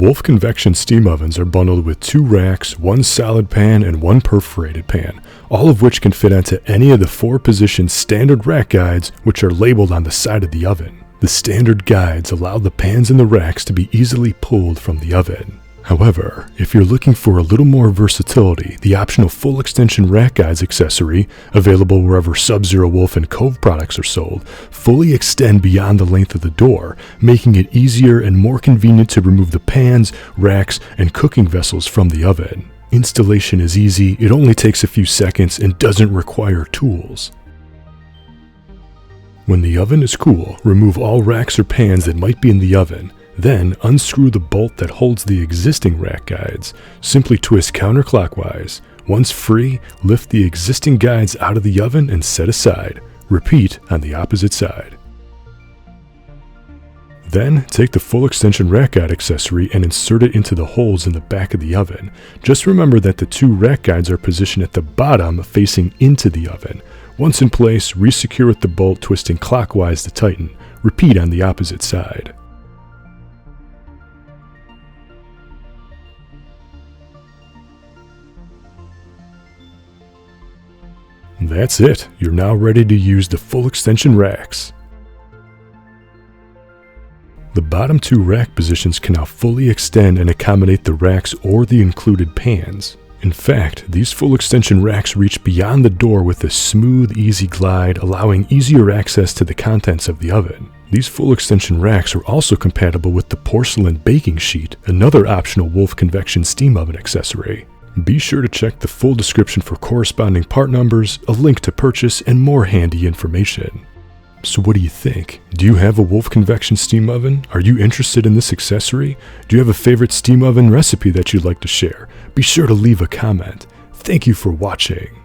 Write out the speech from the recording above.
Wolf Convection Steam Ovens are bundled with 2 racks, 1 solid pan, and 1 perforated pan, all of which can fit onto any of the 4-position standard rack guides which are labeled on the side of the oven. The standard guides allow the pans and the racks to be easily pulled from the oven. However, if you're looking for a little more versatility, the optional Full-Extension Rack Guides accessory, available wherever Subzero, Wolf, and Cove products are sold, fully extend beyond the length of the door, making it easier and more convenient to remove the pans, racks, and cooking vessels from the oven. Installation is easy, it only takes a few seconds, and doesn't require tools. When the oven is cool, remove all racks or pans that might be in the oven. Then, unscrew the bolt that holds the existing rack guides. Simply twist counterclockwise. Once free, lift the existing guides out of the oven and set aside. Repeat on the opposite side. Then, take the Full-Extension Rack Guide accessory and insert it into the holes in the back of the oven. Just remember that the 2 rack guides are positioned at the bottom facing into the oven. Once in place, resecure with the bolt twisting clockwise to tighten. Repeat on the opposite side. That's it, you're now ready to use the full extension racks. The bottom 2 rack positions can now fully extend and accommodate the racks or the included pans. In fact, these full extension racks reach beyond the door with a smooth, easy glide, allowing easier access to the contents of the oven. These full extension racks are also compatible with the porcelain baking sheet, another optional Wolf Convection Steam Oven accessory. Be sure to check the full description for corresponding part numbers, a link to purchase, and more handy information. So what do you think? Do you have a Wolf Convection Steam Oven? Are you interested in this accessory? Do you have a favorite steam oven recipe that you'd like to share? Be sure to leave a comment. Thank you for watching.